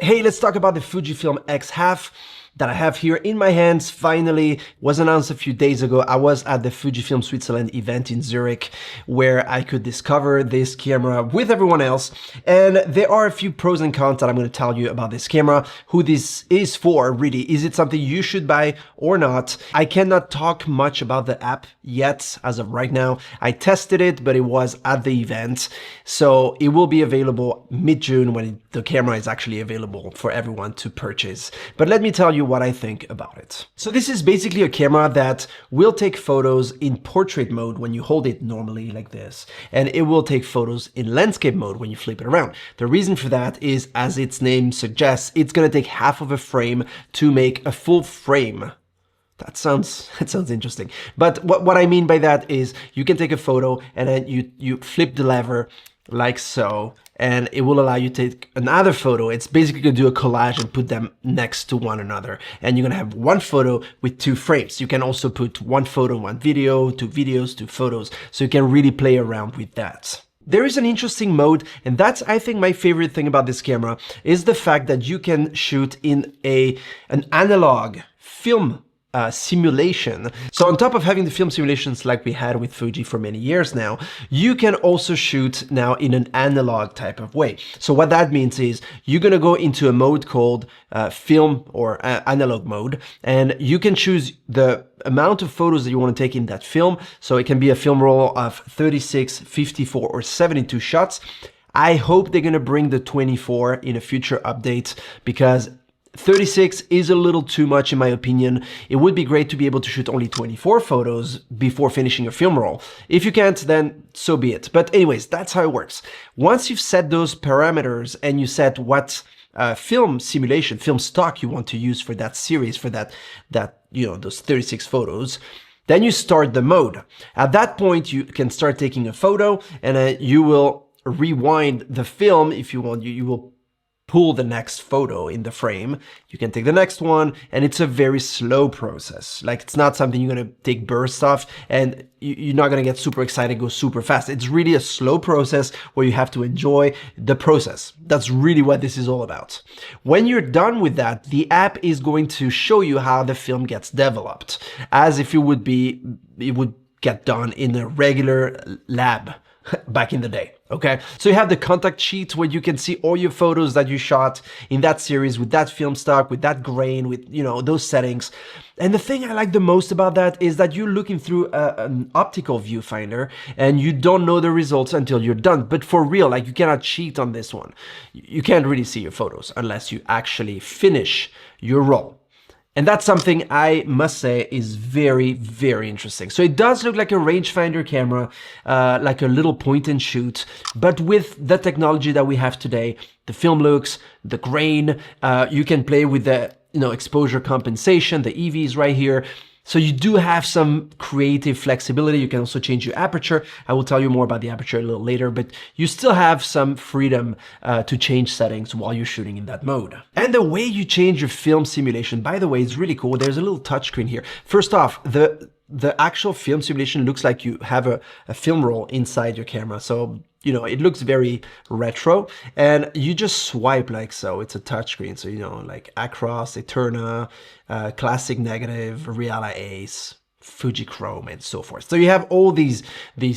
Hey, let's talk about the Fujifilm X-Half that I have here in my hands. Finally was announced a few days ago. I was at the Fujifilm Switzerland event in Zurich where I could discover this camera with everyone else. And there are a few pros and cons that I'm going to tell you about this camera, who this is for, really. Is it something you should buy or not? I cannot talk much about the app yet as of right now. I tested it, but it was at the event. So it will be available mid-June when the camera is actually available for everyone to purchase. But let me tell you what I think about it. So this is basically a camera that will take photos in portrait mode when you hold it normally like this, and it will take photos in landscape mode when you flip it around. The reason for that is, as its name suggests, it's going to take half of a frame to make a full frame. That sounds interesting. But what I mean by that is you can take a photo and then you flip the lever like so, and it will allow you to take another photo. It's basically going to do a collage and put them next to one another. And you're going to have one photo with two frames. You can also put one photo, one video, two videos, two photos. So you can really play around with that. There is an interesting mode, and that's, I think, my favorite thing about this camera, is the fact that you can shoot in an analog film simulation. So on top of having the film simulations like we had with Fuji for many years now, you can also shoot now in an analog type of way. So what that means is you're going to go into a mode called film or analog mode, and you can choose the amount of photos that you want to take in that film. So it can be a film roll of 36, 54 or 72 shots. I hope they're going to bring the 24 in a future update, because 36 is a little too much in my opinion. It would be great to be able to shoot only 24 photos before finishing a film roll. If you can't, then so be it. But anyways, that's how it works. Once you've set those parameters and you set what film simulation, film stock you want to use for that series, for that those 36 photos, then you start the mode. At that point, you can start taking a photo, and you will rewind the film if you want. You will pull the next photo in the frame. You can take the next one, and it's a very slow process. Like, it's not something you're gonna take bursts of, and you're not gonna get super excited, go super fast. It's really a slow process where you have to enjoy the process. That's really what this is all about. When you're done with that, the app is going to show you how the film gets developed, as if it would get done in a regular lab back in the day. Okay, so you have the contact sheet where you can see all your photos that you shot in that series with that film stock, with that grain, with, those settings. And the thing I like the most about that is that you're looking through an optical viewfinder, and you don't know the results until you're done. But for real, like, you cannot cheat on this one. You can't really see your photos unless you actually finish your roll. And that's something I must say is very, very interesting. So it does look like a rangefinder camera, like a little point and shoot, but with the technology that we have today, the film looks, the grain, you can play with the exposure compensation, the EVs right here. So you do have some creative flexibility. You can also change your aperture. I will tell you more about the aperture a little later, but you still have some freedom to change settings while you're shooting in that mode. And the way you change your film simulation, by the way, is really cool. There's a little touchscreen here. First off, the actual film simulation looks like you have a film roll inside your camera. So it looks very retro, and you just swipe like so. It's a touchscreen, so like Acros, Eterna, Classic Negative, Reala Ace, Fujichrome, and so forth. So you have all these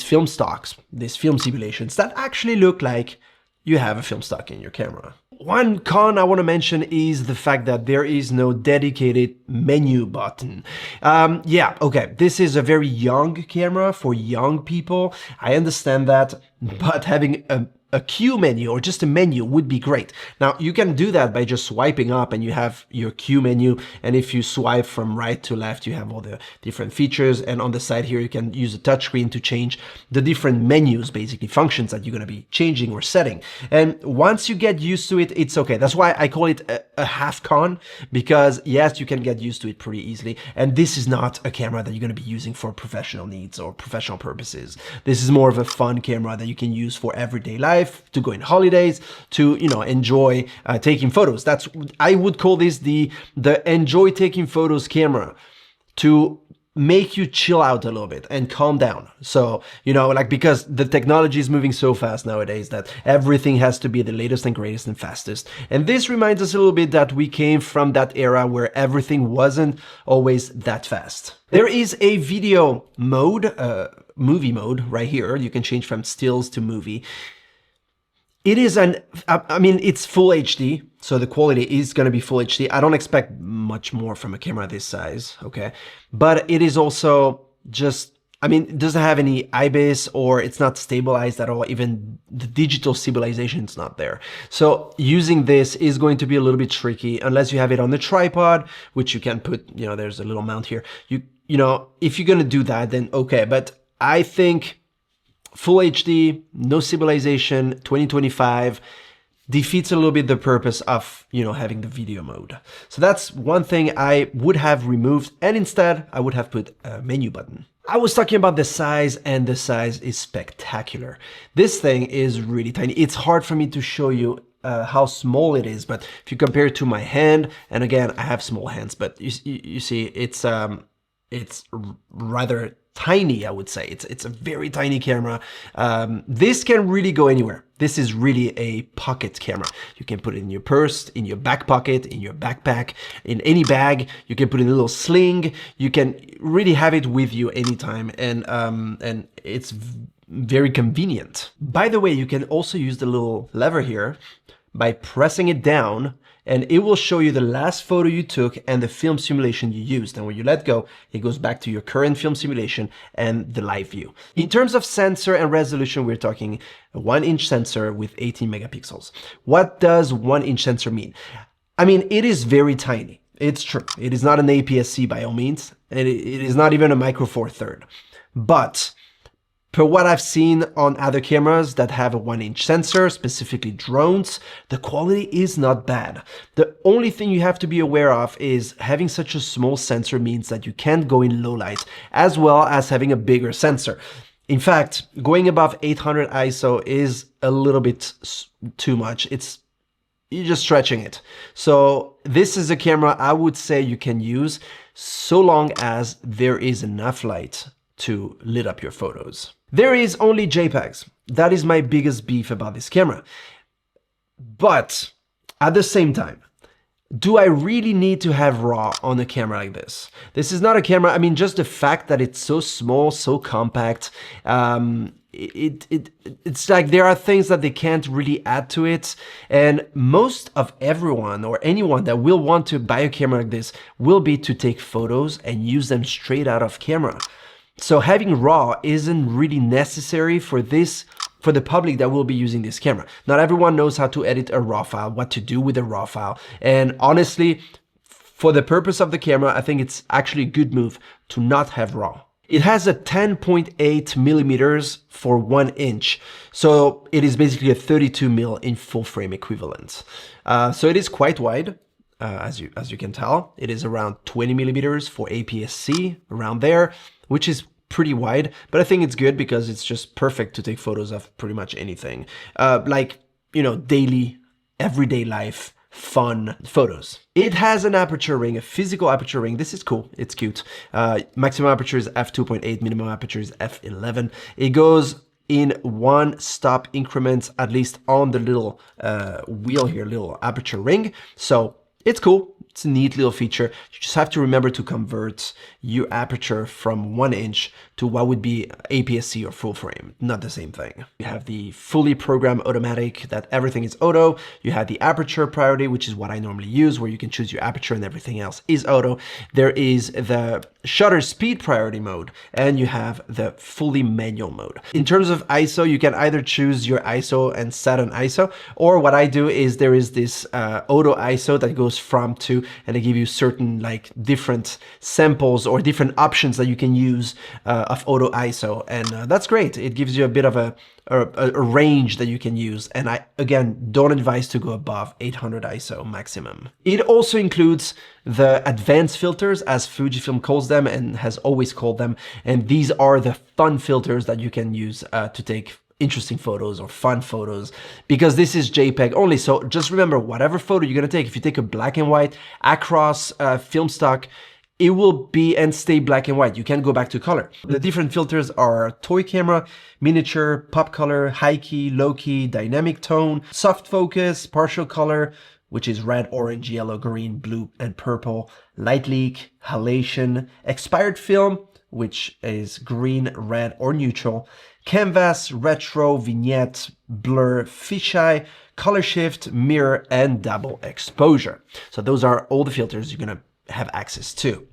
film stocks, these film simulations that actually look like you have a film stock in your camera. One con I want to mention is the fact that there is no dedicated menu button. Okay, this is a very young camera for young people. I understand that, but having a queue menu or just a menu would be great. Now, you can do that by just swiping up, and you have your queue menu, and if you swipe from right to left, you have all the different features, and on the side here, you can use a touchscreen to change the different menus, basically functions that you're going to be changing or setting. And once you get used to it, it's okay. That's why I call it a half con, because yes, you can get used to it pretty easily, and this is not a camera that you're going to be using for professional needs or professional purposes. This is more of a fun camera that you can use for everyday life, to go in holidays, to enjoy taking photos. I would call this the enjoy taking photos camera, to make you chill out a little bit and calm down. So, you know, like, because the technology is moving so fast nowadays that everything has to be the latest and greatest and fastest. And this reminds us a little bit that we came from that era where everything wasn't always that fast. There is a video mode, movie mode right here. You can change from stills to movie. It is it's full HD, so the quality is going to be full HD. I don't expect much more from a camera this size, okay? But it is also just, it doesn't have any IBIS, or it's not stabilized at all. Even the digital stabilization is not there. So using this is going to be a little bit tricky unless you have it on the tripod, which you can put, you know, there's a little mount here. You know, if you're going to do that, then okay. But I think full HD, no stabilization, 2025 defeats a little bit the purpose of, you know, having the video mode. So that's one thing I would have removed, and instead I would have put a menu button. I was talking about the size, and the size is spectacular. This thing is really tiny. It's hard for me to show you how small it is, but if you compare it to my hand, and again, I have small hands, but you see, it's rather tiny, I would say. It's a very tiny camera. This can really go anywhere. This is really a pocket camera. You can put it in your purse, in your back pocket, in your backpack, in any bag. You can put it in a little sling. You can really have it with you anytime, and it's very convenient. By the way, you can also use the little lever here by pressing it down, and it will show you the last photo you took and the film simulation you used. And when you let go, it goes back to your current film simulation and the live view. In terms of sensor and resolution, we're talking a 1-inch sensor with 18 megapixels. What does 1-inch sensor mean? It is very tiny. It's true. It is not an APS-C by all means, and it is not even a Micro Four Third. But per what I've seen on other cameras that have a 1-inch sensor, specifically drones, the quality is not bad. The only thing you have to be aware of is having such a small sensor means that you can't go in low light, as well as having a bigger sensor. In fact, going above 800 ISO is a little bit too much. You're just stretching it. So this is a camera I would say you can use so long as there is enough light to lit up your photos. There is only JPEGs. That is my biggest beef about this camera. But at the same time, do I really need to have RAW on a camera like this? This is not a camera, just the fact that it's so small, so compact, it's like there are things that they can't really add to it. And most of everyone or anyone that will want to buy a camera like this will be to take photos and use them straight out of camera. So having RAW isn't really necessary for the public that will be using this camera. Not everyone knows how to edit a RAW file, what to do with a RAW file. And honestly, for the purpose of the camera, I think it's actually a good move to not have RAW. It has a 10.8 millimeters for 1 inch. So it is basically a 32 mil in full frame equivalent. So it is quite wide. As you can tell, it is around 20 millimeters for APS-C, around there, which is pretty wide, but I think it's good because it's just perfect to take photos of pretty much anything. Daily, everyday life, fun photos. It has an aperture ring, a physical aperture ring. This is cool, it's cute. Maximum aperture is f2.8, minimum aperture is f11. It goes in one-stop increments, at least on the little wheel here, little aperture ring. So it's cool. It's a neat little feature. You just have to remember to convert your aperture from 1 inch to what would be APS-C or full frame. Not the same thing. You have the fully programmed automatic, that everything is auto. You have the aperture priority, which is what I normally use, where you can choose your aperture and everything else is auto. There is the shutter speed priority mode, and you have the fully manual mode. In terms of ISO, you can either choose your ISO and set an ISO, or what I do is there is this auto ISO that goes from to, and they give you certain different samples or different options that you can use of auto ISO, and that's great. It gives you a bit of a range that you can use, and I again don't advise to go above 800 ISO maximum. It also includes the advanced filters, as Fujifilm calls them and has always called them, and these are the fun filters that you can use to take interesting photos or fun photos, because this is JPEG only. So just remember, whatever photo you're gonna take, if you take a black and white across film stock, it will be and stay black and white. You can't go back to color. The different filters are toy camera, miniature, pop color, high key, low key, dynamic tone, soft focus, partial color, which is red, orange, yellow, green, blue, and purple, light leak, halation, expired film, which is green, red, or neutral, canvas, retro, vignette, blur, fisheye, color shift, mirror, and double exposure. So those are all the filters you're gonna have access to.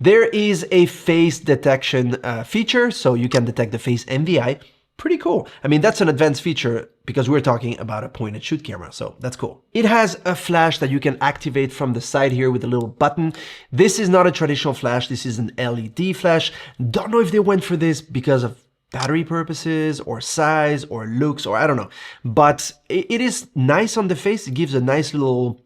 There is a face detection feature, so you can detect the face and the eye. Pretty cool. I mean, that's an advanced feature because we're talking about a point and shoot camera, so that's cool. It has a flash that you can activate from the side here with a little button. This is not a traditional flash, this is an LED flash. Don't know if they went for this because of battery purposes or size or looks or I don't know, but it is nice on the face. It gives a nice little,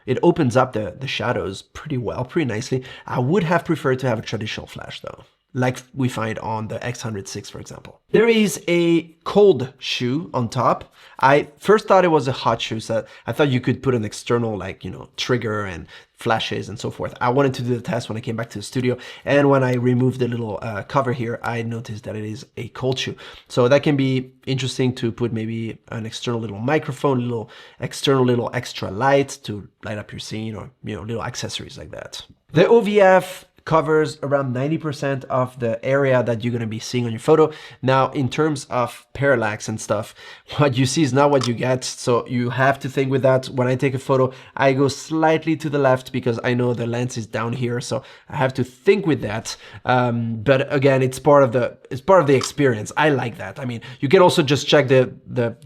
it opens up the shadows pretty well, pretty nicely. I would have preferred to have a traditional flash though, like we find on the X106, for example. There is a cold shoe on top. I first thought it was a hot shoe, so I thought you could put an external, like, you know, trigger and flashes and so forth. I wanted to do the test when I came back to the studio, and when I removed the little cover here, I noticed that it is a cold shoe. So that can be interesting to put maybe an external little microphone, little external little extra light to light up your scene, or, you know, little accessories like that. The OVF covers around 90% of the area that you're going to be seeing on your photo. Now, in terms of parallax and stuff, what you see is not what you get. So you have to think with that. When I take a photo, I go slightly to the left because I know the lens is down here. So I have to think with that. But again, it's part of the experience. I like that. I mean, you can also just check the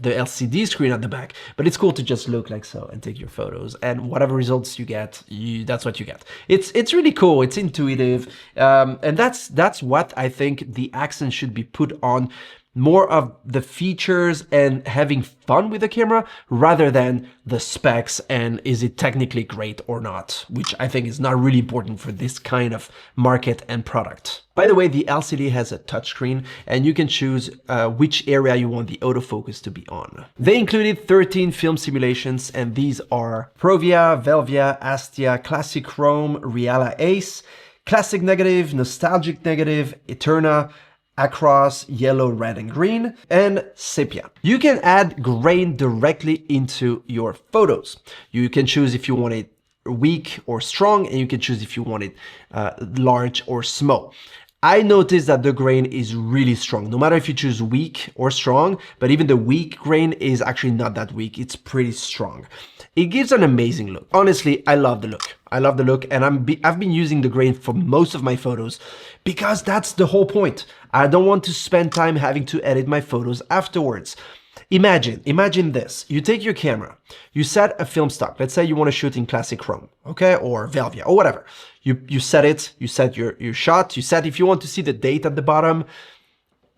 LCD screen at the back, but it's cool to just look like so and take your photos, and whatever results you get, that's what you get. It's really cool. It's intuitive. And that's what I think the accent should be put on, more of the features and having fun with the camera rather than the specs and is it technically great or not, which I think is not really important for this kind of market and product. By the way, the LCD has a touchscreen and you can choose which area you want the autofocus to be on. They included 13 film simulations, and these are Provia, Velvia, Astia, Classic Chrome, Reala Ace, Classic Negative, Nostalgic Negative, Eterna, Across, Yellow, Red, and Green, and Sepia. You can add grain directly into your photos. You can choose if you want it weak or strong, and you can choose if you want it large or small. I noticed that the grain is really strong, no matter if you choose weak or strong, but even the weak grain is actually not that weak. It's pretty strong. It gives an amazing look. Honestly, I love the look. I love the look, and I've been using the grain for most of my photos because that's the whole point. I don't want to spend time having to edit my photos afterwards. Imagine this. You take your camera, you set a film stock. Let's say you want to shoot in Classic Chrome, okay, or Velvia, or whatever. You set it, you set your shot, you set if you want to see the date at the bottom.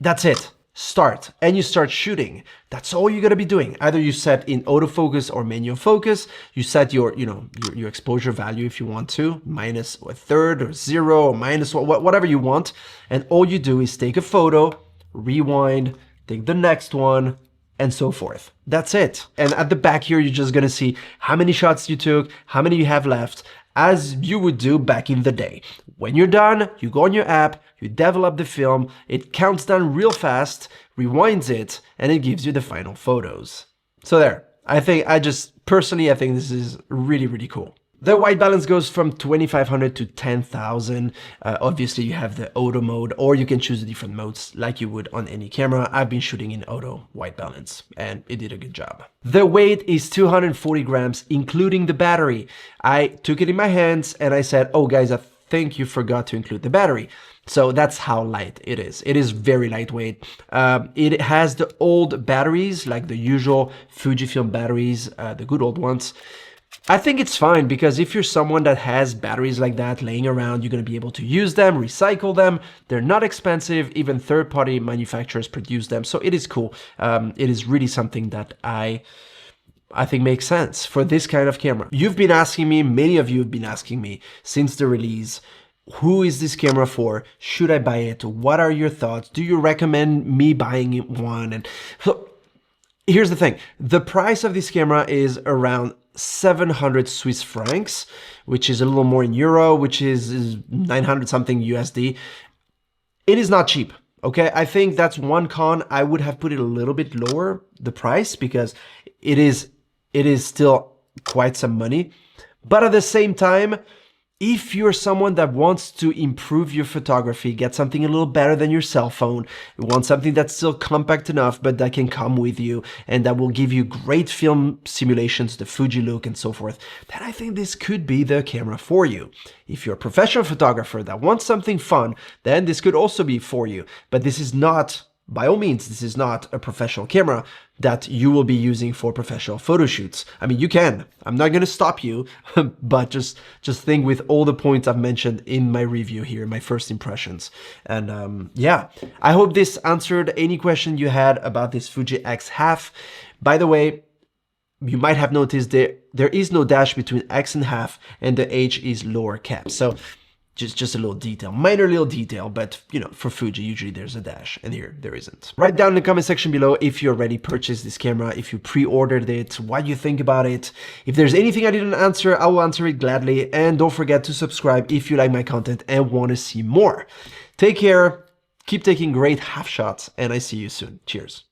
That's it. Start, and you start shooting. That's all you're gonna be doing. Either you set in autofocus or manual focus. You set your exposure value if you want to, minus a third or 0 or minus whatever you want. And all you do is take a photo, rewind, take the next one, and so forth. That's it. And at the back here, you're just gonna see how many shots you took, how many you have left, as you would do back in the day. When you're done, you go on your app, you develop the film, it counts down real fast, rewinds it, and it gives you the final photos. So there, I think this is really, really cool. The white balance goes from 2500 to 10,000. Obviously you have the auto mode, or you can choose the different modes like you would on any camera. I've been shooting in auto white balance and it did a good job. The weight is 240 grams, including the battery. I took it in my hands and I said, oh guys, I think you forgot to include the battery. So that's how light it is. It is very lightweight. It has the old batteries, like the usual Fujifilm batteries, the good old ones. I think it's fine because if you're someone that has batteries like that laying around, you're going to be able to use them, recycle them. They're not expensive. Even third-party manufacturers produce them. So it is cool. It is really something that I think makes sense for this kind of camera. You've been asking me, many of you have been asking me since the release, who is this camera for? Should I buy it? What are your thoughts? Do you recommend me buying one? And so Here's the thing. The price of this camera is around 700 Swiss francs, which is a little more in euro, which is 900 something USD. It is not cheap. Okay, I think that's one con. I would have put it a little bit lower, the price, because it is still quite some money. But at the same time, if you're someone that wants to improve your photography, get something a little better than your cell phone, you want something that's still compact enough, but that can come with you and that will give you great film simulations, the Fuji look and so forth, then I think this could be the camera for you. If you're a professional photographer that wants something fun, then this could also be for you. But this is not, by all means, this is not a professional camera that you will be using for professional photo shoots. I mean, you can. I'm not going to stop you, but just think with all the points I've mentioned in my review here, my first impressions. And yeah, I hope this answered any question you had about this Fuji X-Half. By the way, you might have noticed there is no dash between X and half, and the H is lower cap. So just a little detail, minor little detail, but you know, for Fuji, usually there's a dash, and here there isn't. Write down in the comment section below if you already purchased this camera, if you pre-ordered it, what you think about it. If there's anything I didn't answer, I will answer it gladly. And don't forget to subscribe if you like my content and want to see more. Take care, keep taking great half shots, and I see you soon. Cheers.